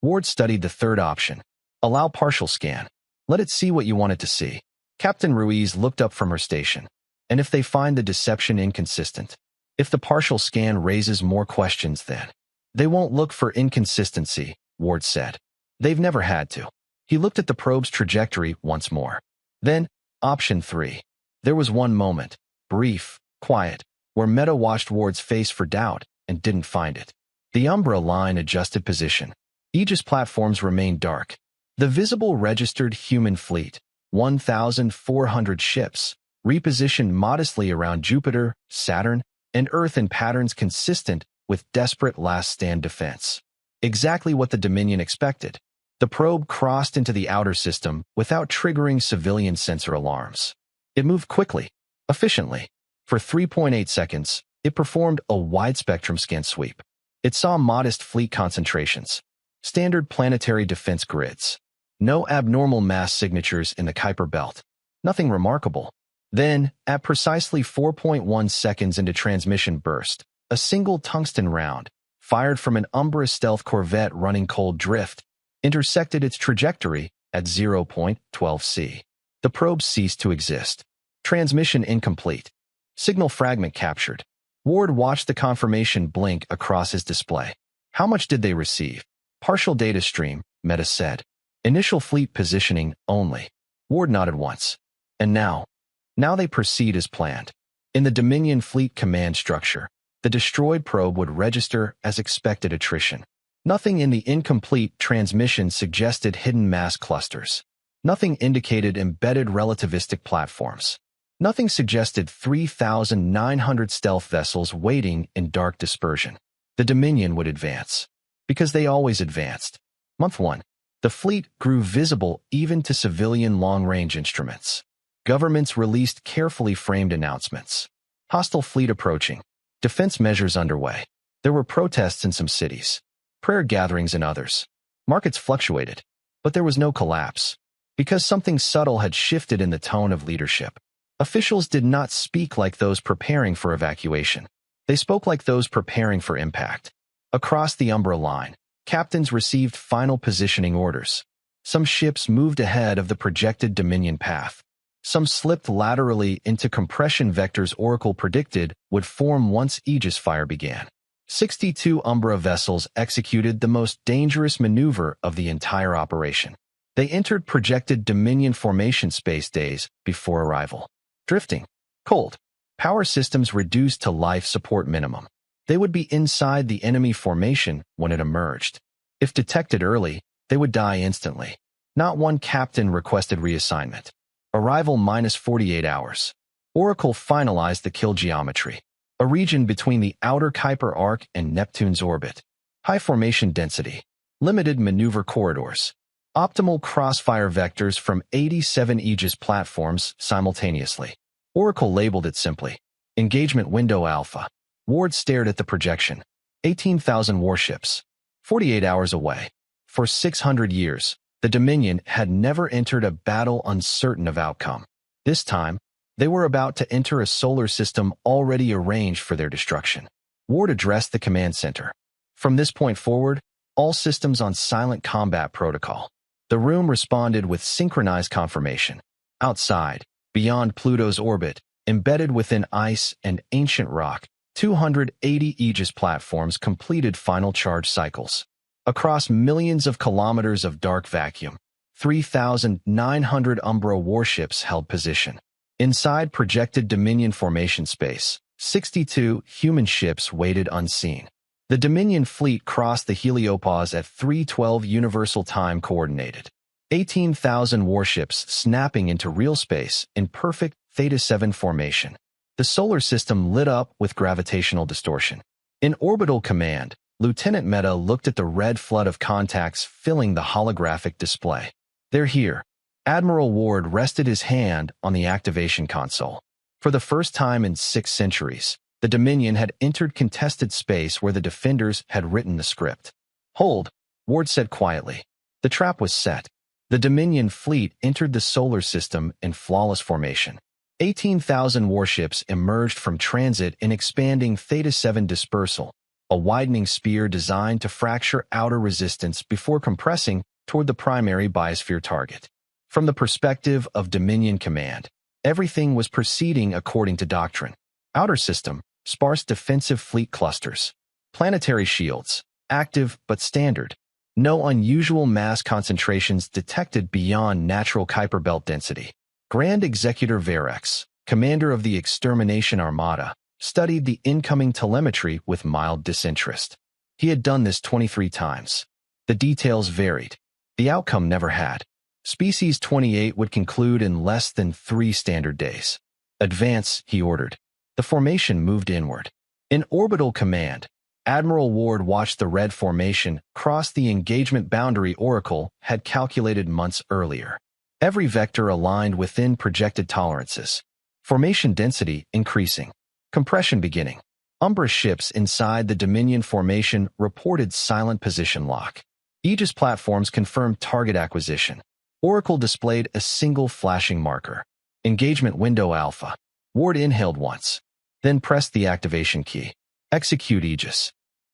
Speaker 1: Ward studied the third option. Allow partial scan. Let it see what you want it to see. Captain Ruiz looked up from her station. And if they find the deception inconsistent? If the partial scan raises more questions then? They won't look for inconsistency, Ward said. They've never had to. He looked at the probe's trajectory once more. Then, option 3. There was one moment, brief, quiet, where Meta watched Ward's face for doubt and didn't find it. The Umbra line adjusted position. Aegis platforms remained dark. The visible registered human fleet, 1,400 ships, repositioned modestly around Jupiter, Saturn, and Earth in patterns consistent with desperate last-stand defense. Exactly what the Dominion expected. The probe crossed into the outer system without triggering civilian sensor alarms. It moved quickly, efficiently. For 3.8 seconds, it performed a wide-spectrum scan sweep. It saw modest fleet concentrations, standard planetary defense grids, no abnormal mass signatures in the Kuiper belt, nothing remarkable. Then, at precisely 4.1 seconds into transmission burst, a single tungsten round, fired from an Umbra stealth corvette running cold drift, intersected its trajectory at 0.12 C. The probe ceased to exist. Transmission incomplete. Signal fragment captured. Ward watched the confirmation blink across his display. How much did they receive? Partial data stream, Meta said. Initial fleet positioning only. Ward nodded once. And now? Now they proceed as planned. In the Dominion fleet command structure, the destroyed probe would register as expected attrition. Nothing in the incomplete transmission suggested hidden mass clusters. Nothing indicated embedded relativistic platforms. Nothing suggested 3,900 stealth vessels waiting in dark dispersion. The Dominion would advance. Because they always advanced. Month 1. The fleet grew visible even to civilian long-range instruments. Governments released carefully framed announcements. Hostile fleet approaching. Defense measures underway. There were protests in some cities. Prayer gatherings in others. Markets fluctuated. But there was no collapse. Because something subtle had shifted in the tone of leadership. Officials did not speak like those preparing for evacuation. They spoke like those preparing for impact. Across the Umbra line, captains received final positioning orders. Some ships moved ahead of the projected Dominion path. Some slipped laterally into compression vectors Oracle predicted would form once Aegis fire began. 62 Umbra vessels executed the most dangerous maneuver of the entire operation. They entered projected Dominion formation space days before arrival. Drifting. Cold. Power systems reduced to life support minimum. They would be inside the enemy formation when it emerged. If detected early, they would die instantly. Not one captain requested reassignment. Arrival minus 48 hours. Oracle finalized the kill geometry. A region between the outer Kuiper arc and Neptune's orbit. High formation density. Limited maneuver corridors. Optimal crossfire vectors from 87 Aegis platforms simultaneously. Oracle labeled it simply. Engagement window alpha. Ward stared at the projection. 18,000 warships. 48 hours away. For 600 years, the Dominion had never entered a battle uncertain of outcome. This time, they were about to enter a solar system already arranged for their destruction. Ward addressed the command center. From this point forward, all systems on silent combat protocol. The room responded with synchronized confirmation. Outside, beyond Pluto's orbit, embedded within ice and ancient rock, 280 Aegis platforms completed final charge cycles. Across millions of kilometers of dark vacuum, 3,900 Umbra warships held position. Inside projected Dominion formation space, 62 human ships waited unseen. The Dominion fleet crossed the heliopause at 3:12 Universal Time Coordinated. 18,000 warships snapping into real space in perfect Theta 7 formation. The solar system lit up with gravitational distortion. In orbital command, Lieutenant Meta looked at the red flood of contacts filling the holographic display. They're here. Admiral Ward rested his hand on the activation console. For the first time in 6 centuries, the Dominion had entered contested space where the defenders had written the script. Hold, Ward said quietly. The trap was set. The Dominion fleet entered the solar system in flawless formation. 18,000 warships emerged from transit in expanding Theta-7 dispersal, a widening spear designed to fracture outer resistance before compressing toward the primary biosphere target. From the perspective of Dominion Command, everything was proceeding according to doctrine. Outer system, sparse defensive fleet clusters. Planetary shields, active but standard. No unusual mass concentrations detected beyond natural Kuiper belt density. Grand Executor Verex, commander of the Extermination Armada, studied the incoming telemetry with mild disinterest. He had done this 23 times. The details varied. The outcome never had. Species 28 would conclude in less than 3 standard days. Advance, he ordered. The formation moved inward. In orbital command, Admiral Ward watched the red formation cross the engagement boundary Oracle had calculated months earlier. Every vector aligned within projected tolerances. Formation density increasing. Compression beginning. Umbra ships inside the Dominion formation reported silent position lock. Aegis platforms confirmed target acquisition. Oracle displayed a single flashing marker. Engagement window alpha. Ward inhaled once, then pressed the activation key. Execute Aegis.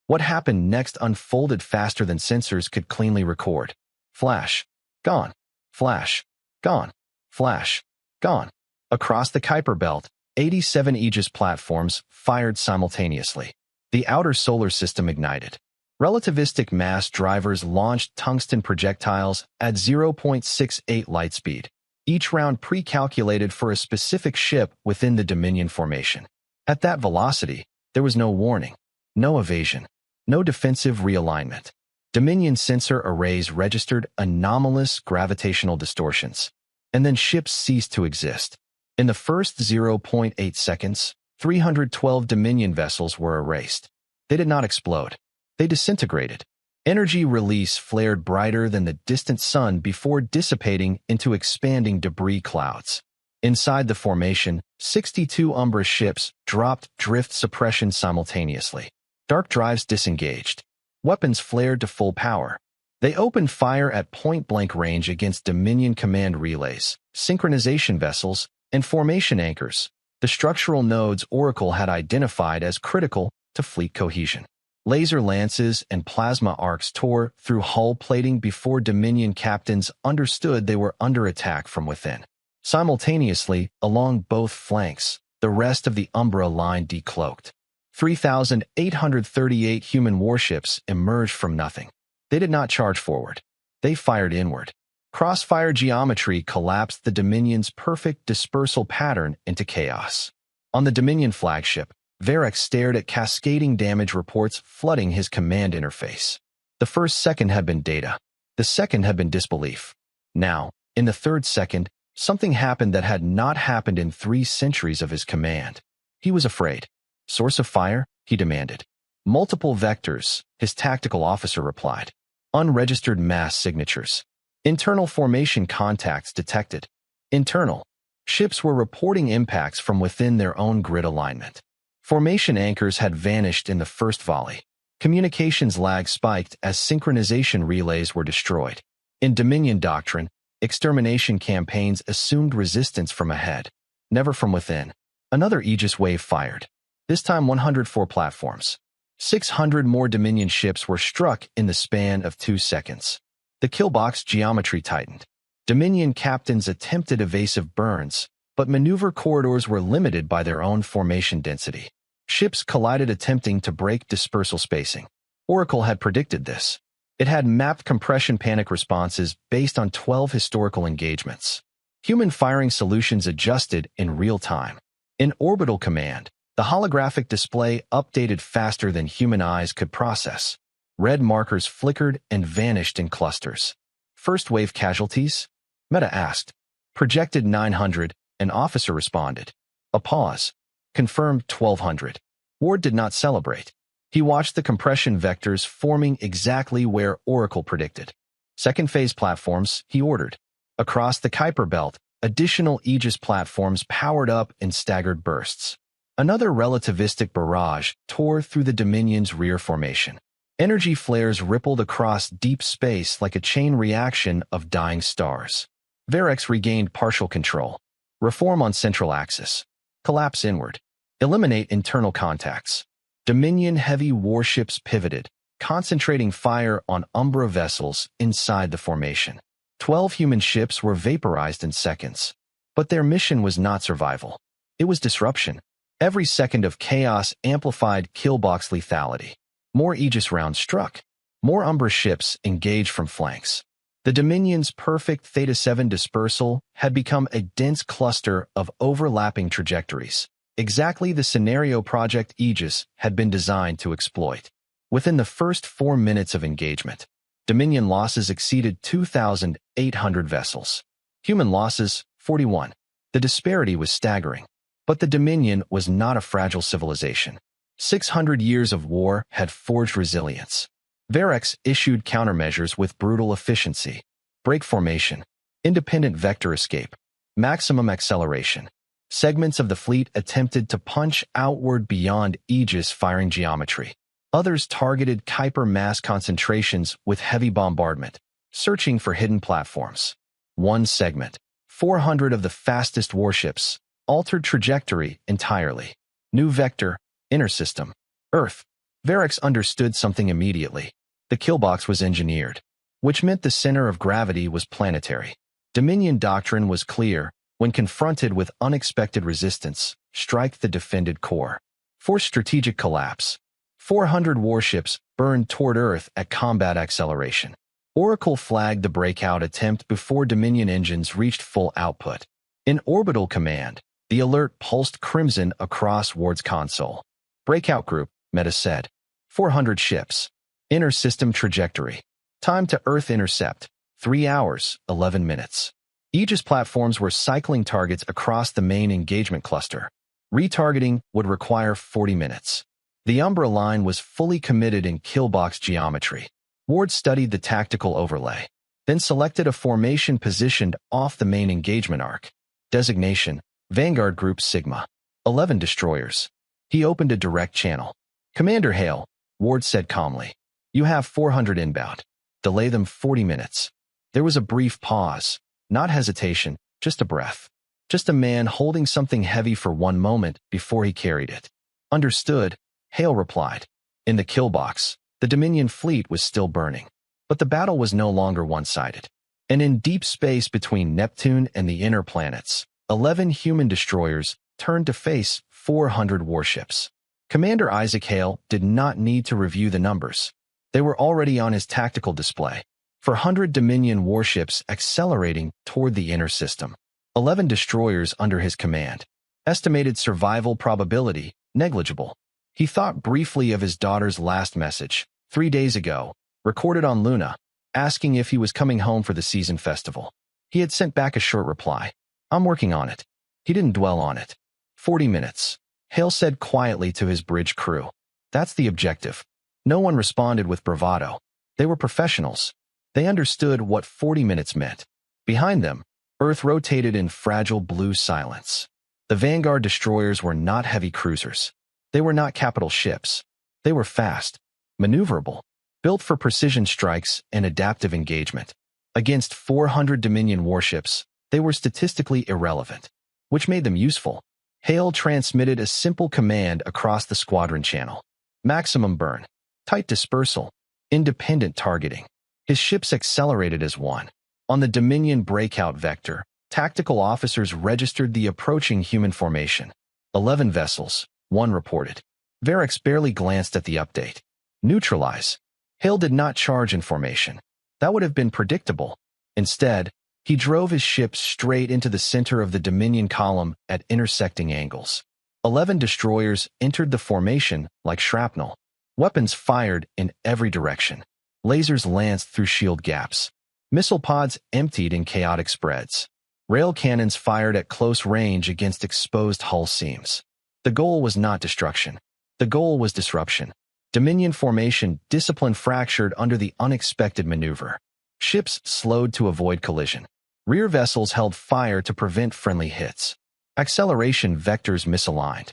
Speaker 1: What happened next unfolded faster than sensors could cleanly record. Flash. Gone. Flash. Gone. Flash. Gone. Across the Kuiper belt, 87 Aegis platforms fired simultaneously. The outer solar system ignited. Relativistic mass drivers launched tungsten projectiles at 0.68 light speed, each round pre-calculated for a specific ship within the Dominion formation. At that velocity, there was no warning, no evasion, no defensive realignment. Dominion sensor arrays registered anomalous gravitational distortions, and then ships ceased to exist. In the first 0.8 seconds, 312 Dominion vessels were erased. They did not explode. They disintegrated. Energy release flared brighter than the distant sun before dissipating into expanding debris clouds. Inside the formation, 62 Umbra ships dropped drift suppression simultaneously. Dark drives disengaged. Weapons flared to full power. They opened fire at point-blank range against Dominion command relays, synchronization vessels, and formation anchors, the structural nodes Oracle had identified as critical to fleet cohesion. Laser lances and plasma arcs tore through hull plating before Dominion captains understood they were under attack from within. Simultaneously, along both flanks, the rest of the Umbra line decloaked. 3,838 human warships emerged from nothing. They did not charge forward. They fired inward. Crossfire geometry collapsed the Dominion's perfect dispersal pattern into chaos. On the Dominion flagship, Verex stared at cascading damage reports flooding his command interface. The first second had been data. The second had been disbelief. Now, in the third second, something happened that had not happened in 3 centuries of his command. He was afraid. Source of fire? He demanded. Multiple vectors, his tactical officer replied. Unregistered mass signatures. Internal formation contacts detected. Internal. Ships were reporting impacts from within their own grid alignment. Formation anchors had vanished in the first volley. Communications lag spiked as synchronization relays were destroyed. In Dominion doctrine, extermination campaigns assumed resistance from ahead, never from within. Another Aegis wave fired. This time 104 platforms. 600 more Dominion ships were struck in the span of 2 seconds. The killbox geometry tightened. Dominion captains attempted evasive burns, but maneuver corridors were limited by their own formation density. Ships collided attempting to break dispersal spacing. Oracle had predicted this. It had mapped compression panic responses based on 12 historical engagements. Human firing solutions adjusted in real time. In orbital command, the holographic display updated faster than human eyes could process. Red markers flickered and vanished in clusters. First wave casualties? Meta asked. Projected 900, an officer responded. A pause. Confirmed 1,200. Ward did not celebrate. He watched the compression vectors forming exactly where Oracle predicted. Second phase platforms, he ordered. Across the Kuiper belt, additional Aegis platforms powered up in staggered bursts. Another relativistic barrage tore through the Dominion's rear formation. Energy flares rippled across deep space like a chain reaction of dying stars. Varex regained partial control. Reform on central axis. Collapse inward. Eliminate internal contacts. Dominion heavy warships pivoted, concentrating fire on Umbra vessels inside the formation. 12 human ships were vaporized in seconds. But their mission was not survival. It was disruption. Every second of chaos amplified Killbox lethality. More Aegis rounds struck. More Umbra ships engaged from flanks. The Dominion's perfect Theta 7 dispersal had become a dense cluster of overlapping trajectories, exactly the scenario Project Aegis had been designed to exploit. Within the first 4 minutes of engagement, Dominion losses exceeded 2,800 vessels. Human losses, 41. The disparity was staggering. But the Dominion was not a fragile civilization. 600 years of war had forged resilience. Varex issued countermeasures with brutal efficiency. Break formation. Independent vector escape. Maximum acceleration. Segments of the fleet attempted to punch outward beyond Aegis firing geometry. Others targeted Kuiper mass concentrations with heavy bombardment, searching for hidden platforms. One segment, 400 of the fastest warships, altered trajectory entirely. New vector, inner system, Earth. Varex understood something immediately. The killbox was engineered, which meant the center of gravity was planetary. Dominion doctrine was clear: when confronted with unexpected resistance, strike the defended core. Force strategic collapse. 400 warships burned toward Earth at combat acceleration. Oracle flagged the breakout attempt before Dominion engines reached full output. In orbital command, the alert pulsed crimson across Ward's console. Breakout group, Meta said. 400 ships. Inner system trajectory. Time to Earth intercept, 3 hours, 11 minutes. Aegis platforms were cycling targets across the main engagement cluster. Retargeting would require 40 minutes. The Umbra line was fully committed in killbox geometry. Ward studied the tactical overlay, then selected a formation positioned off the main engagement arc. Designation, Vanguard Group Sigma. 11 destroyers. He opened a direct channel. Commander Hale, Ward said calmly. You have 400 inbound. Delay them 40 minutes. There was a brief pause. Not hesitation, just a breath. Just a man holding something heavy for one moment before he carried it. Understood, Hale replied. In the killbox, the Dominion fleet was still burning. But the battle was no longer one-sided. And in deep space between Neptune and the inner planets, 11 human destroyers turned to face 400 warships. Commander Isaac Hale did not need to review the numbers. They were already on his tactical display. 400 Dominion warships accelerating toward the inner system. 11 destroyers under his command. Estimated survival probability, negligible. He thought briefly of his daughter's last message, 3 days ago, recorded on Luna, asking if he was coming home for the season festival. He had sent back a short reply. I'm working on it. He didn't dwell on it. 40 minutes. Hale said quietly to his bridge crew. That's the objective. No one responded with bravado. They were professionals. They understood what 40 minutes meant. Behind them, Earth rotated in fragile blue silence. The Vanguard destroyers were not heavy cruisers. They were not capital ships. They were fast, maneuverable, built for precision strikes and adaptive engagement. Against 400 Dominion warships, they were statistically irrelevant, which made them useful. Hale transmitted a simple command across the squadron channel. Maximum burn, tight dispersal, independent targeting. His ships accelerated as one. On the Dominion breakout vector, tactical officers registered the approaching human formation. 11 vessels, one reported. Varex barely glanced at the update. Neutralize. Hale did not charge in formation. That would have been predictable. Instead, he drove his ship straight into the center of the Dominion column at intersecting angles. 11 destroyers entered the formation like shrapnel. Weapons fired in every direction. Lasers lanced through shield gaps. Missile pods emptied in chaotic spreads. Rail cannons fired at close range against exposed hull seams. The goal was not destruction. The goal was disruption. Dominion formation discipline fractured under the unexpected maneuver. Ships slowed to avoid collision. Rear vessels held fire to prevent friendly hits. Acceleration vectors misaligned.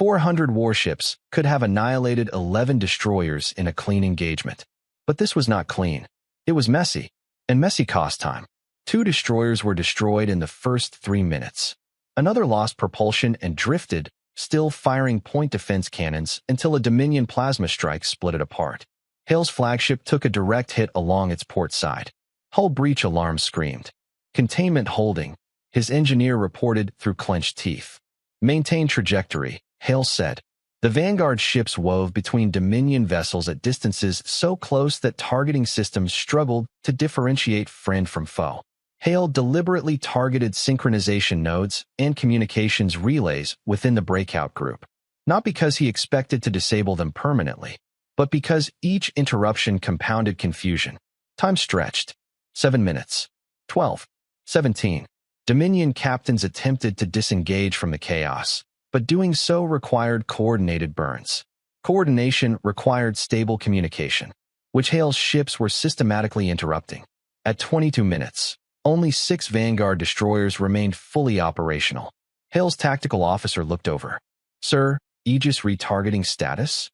Speaker 1: 400 warships could have annihilated 11 destroyers in a clean engagement. But this was not clean. It was messy, and messy cost time. 2 destroyers were destroyed in the first 3 minutes. Another lost propulsion and drifted, still firing point defense cannons until a Dominion plasma strike split it apart. Hale's flagship took a direct hit along its port side. Hull breach alarm screamed. Containment holding, his engineer reported through clenched teeth. Maintain trajectory, Hale said. The Vanguard ships wove between Dominion vessels at distances so close that targeting systems struggled to differentiate friend from foe. Hale deliberately targeted synchronization nodes and communications relays within the breakout group, not because he expected to disable them permanently, but because each interruption compounded confusion. Time stretched. 7 minutes. 12. 17. Dominion captains attempted to disengage from the chaos, but doing so required coordinated burns. Coordination required stable communication, which Hale's ships were systematically interrupting. At 22 minutes, only 6 Vanguard destroyers remained fully operational. Hale's tactical officer looked over. Sir, Aegis retargeting status?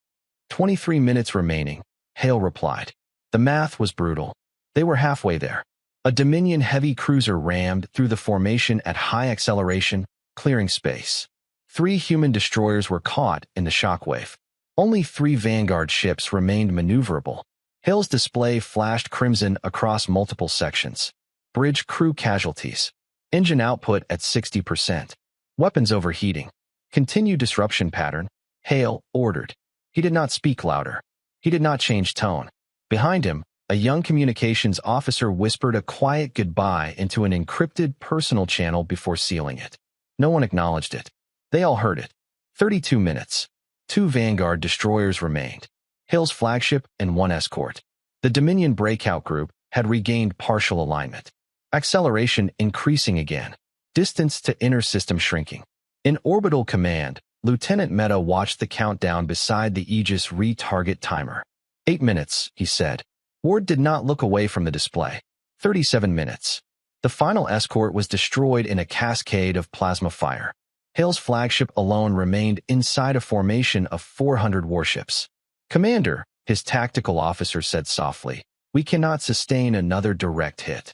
Speaker 1: 23 minutes remaining, Hale replied. The math was brutal. They were halfway there. A Dominion heavy cruiser rammed through the formation at high acceleration, clearing space. 3 human destroyers were caught in the shockwave. Only 3 Vanguard ships remained maneuverable. Hale's display flashed crimson across multiple sections. Bridge crew casualties. Engine output at 60%. Weapons overheating. Continue disruption pattern, Hale ordered. He did not speak louder. He did not change tone. Behind him, a young communications officer whispered a quiet goodbye into an encrypted personal channel before sealing it. No one acknowledged it. They all heard it. 32 minutes. 2 Vanguard destroyers remained. Hale's flagship and 1 escort. The Dominion breakout group had regained partial alignment. Acceleration increasing again. Distance to inner system shrinking. In orbital command, Lieutenant Meta watched the countdown beside the Aegis retarget timer. 8 minutes, he said. Ward did not look away from the display. 37 minutes. The final escort was destroyed in a cascade of plasma fire. Hale's flagship alone remained inside a formation of 400 warships. Commander, his tactical officer said softly, we cannot sustain another direct hit.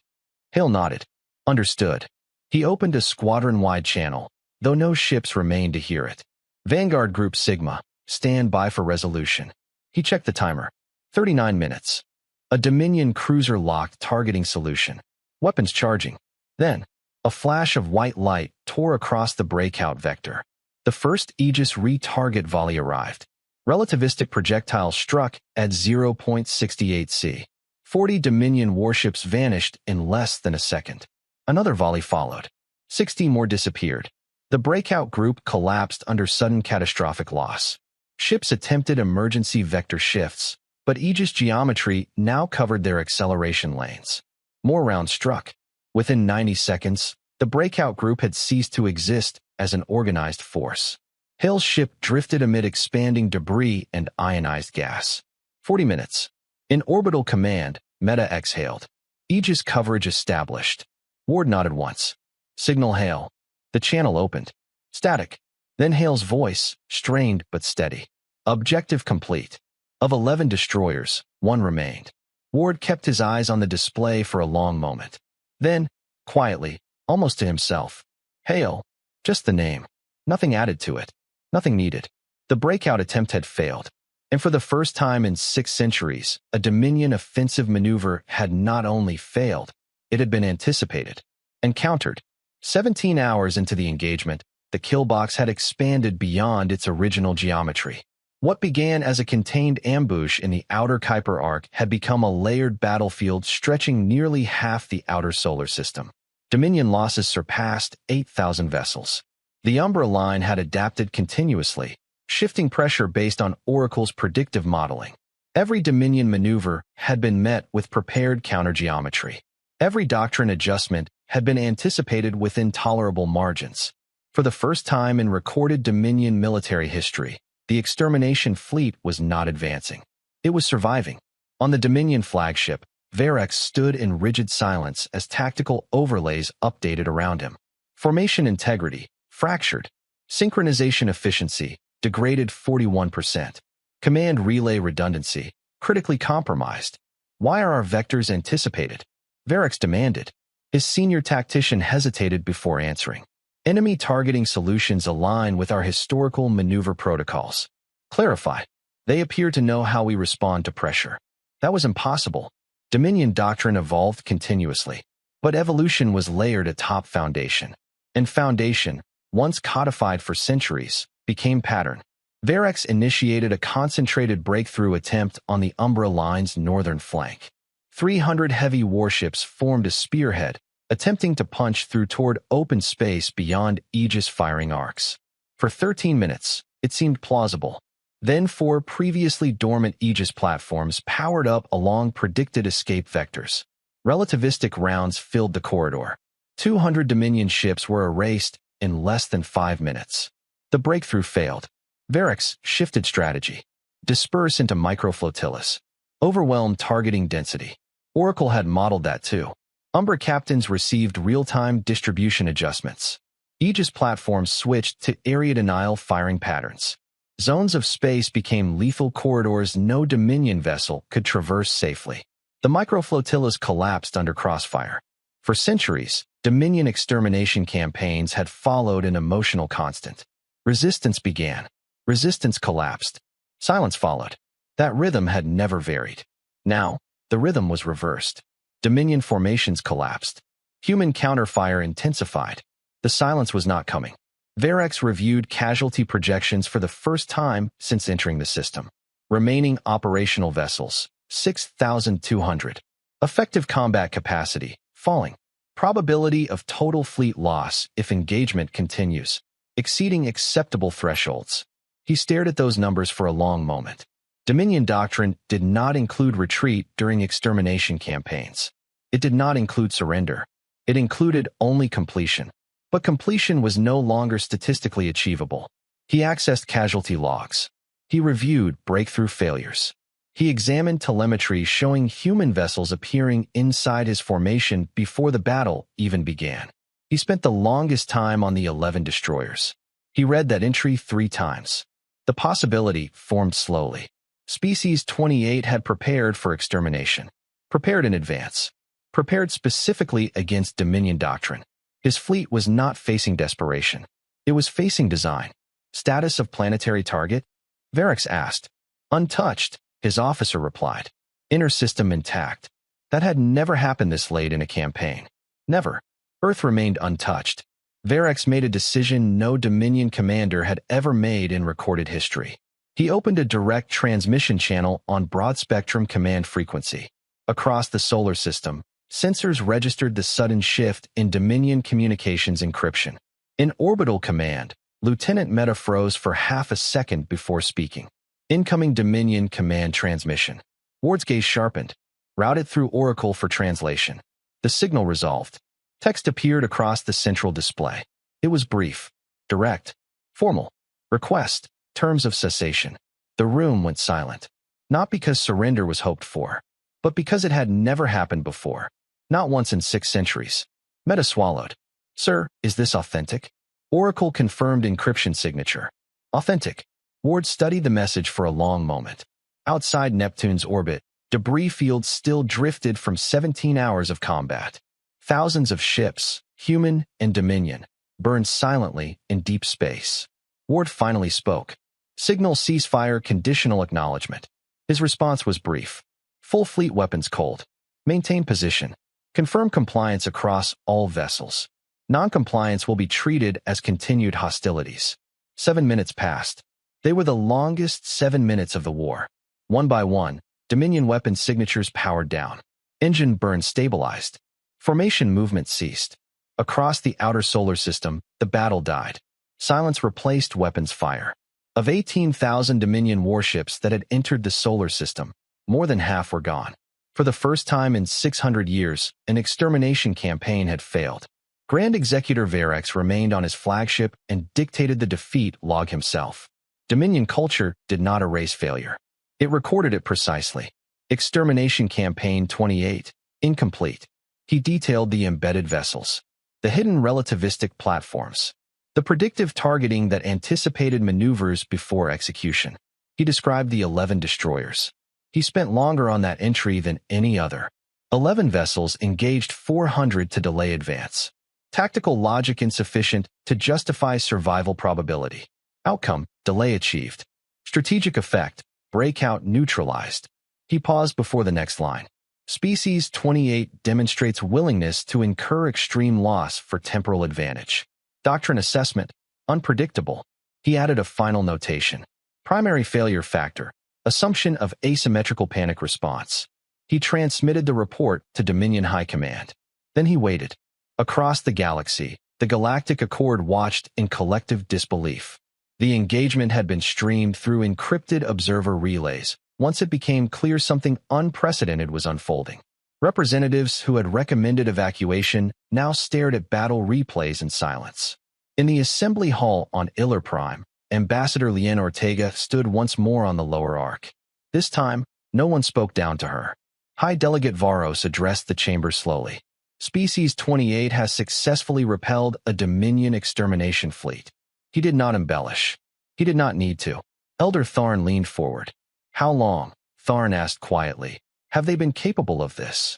Speaker 1: Hale nodded. Understood. He opened a squadron-wide channel, though no ships remained to hear it. Vanguard Group Sigma, stand by for resolution. He checked the timer. 39 minutes. A Dominion cruiser locked targeting solution. Weapons charging. Then, a flash of white light tore across the breakout vector. The first Aegis retarget volley arrived. Relativistic projectile struck at 0.68 C. 40 Dominion warships vanished in less than a second. Another volley followed. 60 more disappeared. The breakout group collapsed under sudden catastrophic loss. Ships attempted emergency vector shifts, but Aegis geometry now covered their acceleration lanes. More rounds struck. Within 90 seconds, the breakout group had ceased to exist as an organized force. Hale's ship drifted amid expanding debris and ionized gas. 40 minutes. In orbital command, Meta exhaled. Aegis coverage established. Ward nodded once. Signal Hale. The channel opened. Static. Then Hale's voice, strained but steady. Objective complete. Of 11 destroyers, 1 remained. Ward kept his eyes on the display for a long moment. Then, quietly, almost to himself, Hale. Just the name. Nothing added to it. Nothing needed. The breakout attempt had failed. And for the first time in 6 centuries, a Dominion offensive maneuver had not only failed, it had been anticipated and countered. 17 hours into the engagement, the kill box had expanded beyond its original geometry. What began as a contained ambush in the outer Kuiper arc had become a layered battlefield stretching nearly half the outer solar system. Dominion losses surpassed 8,000 vessels. The Umbra line had adapted continuously, shifting pressure based on Oracle's predictive modeling. Every Dominion maneuver had been met with prepared countergeometry. Every doctrine adjustment had been anticipated within tolerable margins. For the first time in recorded Dominion military history, the extermination fleet was not advancing. It was surviving. On the Dominion flagship, Varex stood in rigid silence as tactical overlays updated around him. Formation integrity, fractured. Synchronization efficiency, degraded 41%. Command relay redundancy, critically compromised. Why are our vectors anticipated? Varix demanded. His senior tactician hesitated before answering. Enemy targeting solutions align with our historical maneuver protocols. Clarify. They appear to know how we respond to pressure. That was impossible. Dominion doctrine evolved continuously, but evolution was layered atop foundation. And foundation, once codified for centuries, became pattern. Varix initiated a concentrated breakthrough attempt on the Umbra Line's northern flank. 300 heavy warships formed a spearhead, attempting to punch through toward open space beyond Aegis firing arcs. For 13 minutes, it seemed plausible. Then 4 previously dormant Aegis platforms powered up along predicted escape vectors. Relativistic rounds filled the corridor. 200 Dominion ships were erased in less than 5 minutes. The breakthrough failed. Varix shifted strategy. Disperse into microflotillas. Overwhelm targeting density. Oracle had modeled that too. Umbra captains received real-time distribution adjustments. Aegis platforms switched to area denial firing patterns. Zones of space became lethal corridors no Dominion vessel could traverse safely. The microflotillas collapsed under crossfire. For centuries, Dominion extermination campaigns had followed an emotional constant. Resistance began. Resistance collapsed. Silence followed. That rhythm had never varied. Now, the rhythm was reversed. Dominion formations collapsed. Human counterfire intensified. The silence was not coming. Varix reviewed casualty projections for the first time since entering the system. Remaining operational vessels, 6,200. Effective combat capacity, falling. Probability of total fleet loss if engagement continues, exceeding acceptable thresholds. He stared at those numbers for a long moment. Dominion doctrine did not include retreat during extermination campaigns. It did not include surrender. It included only completion. But completion was no longer statistically achievable. He accessed casualty logs. He reviewed breakthrough failures. He examined telemetry showing human vessels appearing inside his formation before the battle even began. He spent the longest time on the 11 destroyers. He read that entry 3 times. The possibility formed slowly. Species 28 had prepared for extermination. Prepared in advance. Prepared specifically against Dominion doctrine. His fleet was not facing desperation. It was facing design. Status of planetary target? Varix asked. Untouched, his officer replied. Inner system intact. That had never happened this late in a campaign. Never. Earth remained untouched. Varix made a decision no Dominion commander had ever made in recorded history. He opened a direct transmission channel on broad-spectrum command frequency. Across the solar system, sensors registered the sudden shift in Dominion communications encryption. In orbital command, Lieutenant Meta froze for half a second before speaking. Incoming Dominion command transmission. Ward's gaze sharpened. Routed through Oracle for translation. The signal resolved. Text appeared across the central display. It was brief, direct, formal. Request, terms of cessation. The room went silent. Not because surrender was hoped for, but because it had never happened before. Not once in 6 centuries. Meta swallowed. Sir, is this authentic? Oracle confirmed encryption signature. Authentic. Ward studied the message for a long moment. Outside Neptune's orbit, debris fields still drifted from 17 hours of combat. Thousands of ships, human and Dominion, burned silently in deep space. Ward finally spoke. Signal ceasefire conditional acknowledgement. His response was brief. Full fleet weapons cold. Maintain position. Confirm compliance across all vessels. Non-compliance will be treated as continued hostilities. 7 minutes passed. They were the longest 7 minutes of the war. One by one, Dominion weapon signatures powered down. Engine burn stabilized. Formation movement ceased. Across the outer solar system, the battle died. Silence replaced weapons fire. Of 18,000 Dominion warships that had entered the solar system, more than half were gone. For the first time in 600 years, an extermination campaign had failed. Grand Executor Varix remained on his flagship and dictated the defeat log himself. Dominion culture did not erase failure. It recorded it precisely. Extermination Campaign 28, incomplete. He detailed the embedded vessels, the hidden relativistic platforms, The predictive targeting that anticipated maneuvers before execution. He described the 11 destroyers. He spent longer on that entry than any other. 11 vessels engaged 400 to delay advance. Tactical logic insufficient to justify survival probability. Outcome, delay achieved. Strategic effect, breakout neutralized. He paused before the next line. Species 28 demonstrates willingness to incur extreme loss for temporal advantage. Doctrine assessment, unpredictable. He added a final notation. Primary failure factor, assumption of asymmetrical panic response. He transmitted the report to Dominion High Command. Then he waited. Across the galaxy, the Galactic Accord watched in collective disbelief. The engagement had been streamed through encrypted observer relays. Once it became clear something unprecedented was unfolding. Representatives who had recommended evacuation now stared at battle replays in silence. In the assembly hall on Iller Prime, Ambassador Lien Ortega stood once more on the lower arc. This time, no one spoke down to her. High Delegate Varos addressed the chamber slowly. Species 28 has successfully repelled a Dominion extermination fleet. He did not embellish. He did not need to. Elder Tharn leaned forward. How long, Tharn asked quietly, have they been capable of this?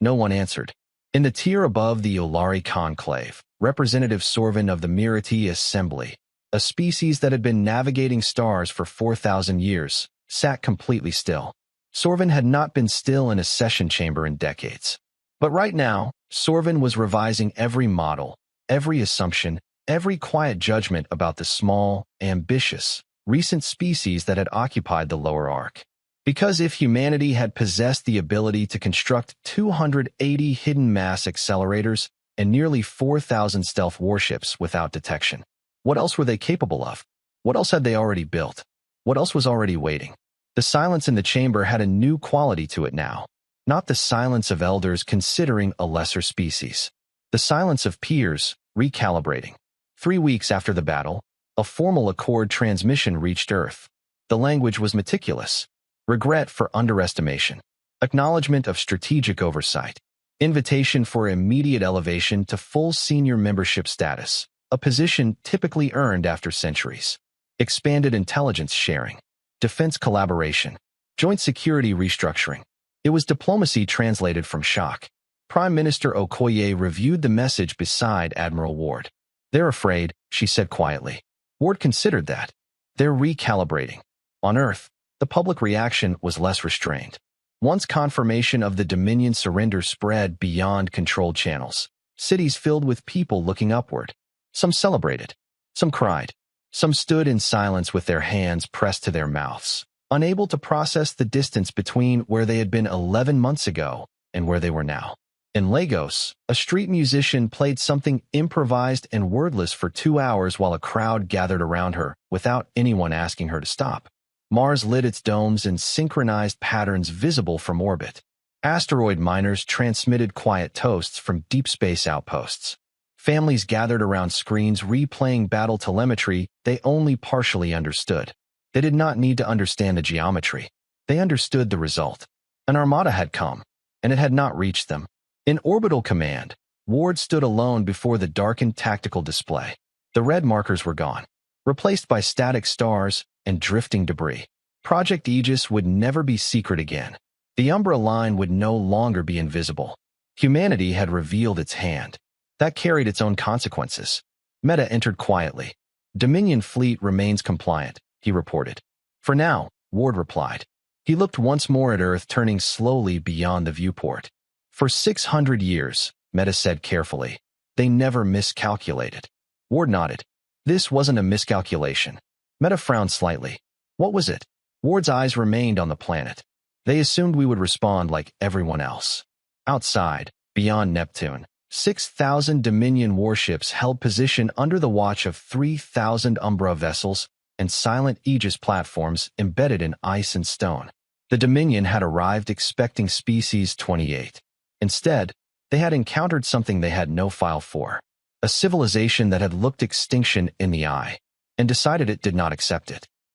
Speaker 1: No one answered. In the tier above the Olari Conclave, Representative Sorvin of the Mirati Assembly, a species that had been navigating stars for 4,000 years, sat completely still. Sorvin had not been still in a session chamber in decades. But right now, Sorvin was revising every model, every assumption, every quiet judgment about the small, ambitious, recent species that had occupied the lower arc. Because if humanity had possessed the ability to construct 280 hidden mass accelerators and nearly 4,000 stealth warships without detection, what else were they capable of? What else had they already built? What else was already waiting? The silence in the chamber had a new quality to it now. Not the silence of elders considering a lesser species. The silence of peers, recalibrating. 3 weeks after the battle, a formal Accord transmission reached Earth. The language was meticulous. Regret for underestimation. Acknowledgement of strategic oversight. Invitation for immediate elevation to full senior membership status, a position typically earned after centuries. Expanded intelligence sharing. Defense collaboration. Joint security restructuring. It was diplomacy translated from shock. Prime Minister Okoye reviewed the message beside Admiral Ward. They're afraid, she said quietly. Ward considered that. They're recalibrating. On Earth, the public reaction was less restrained. Once confirmation of the Dominion surrender spread beyond controlled channels, cities filled with people looking upward. Some celebrated. Some cried. Some stood in silence with their hands pressed to their mouths, unable to process the distance between where they had been 11 months ago and where they were now. In Lagos, a street musician played something improvised and wordless for 2 hours while a crowd gathered around her without anyone asking her to stop. Mars lit its domes in synchronized patterns visible from orbit. Asteroid miners transmitted quiet toasts from deep space outposts. Families gathered around screens replaying battle telemetry they only partially understood. They did not need to understand the geometry. They understood the result. An armada had come, and it had not reached them. In orbital command, Ward stood alone before the darkened tactical display. The red markers were gone, replaced by static stars and drifting debris. Project Aegis would never be secret again. The Umbra line would no longer be invisible. Humanity had revealed its hand. That carried its own consequences. Meta entered quietly. Dominion fleet remains compliant, he reported. For now, Ward replied. He looked once more at Earth, turning slowly beyond the viewport. For 600 years, Meta said carefully, they never miscalculated. Ward nodded. This wasn't a miscalculation. Meta frowned slightly. What was it? Ward's eyes remained on the planet. They assumed we would respond like everyone else. Outside, beyond Neptune, 6,000 Dominion warships held position under the watch of 3,000 Umbra vessels and silent Aegis platforms embedded in ice and stone. The Dominion had arrived expecting Species 28. Instead, they had encountered something they had no file for, a civilization that had looked extinction in the eye and decided it did not accept it.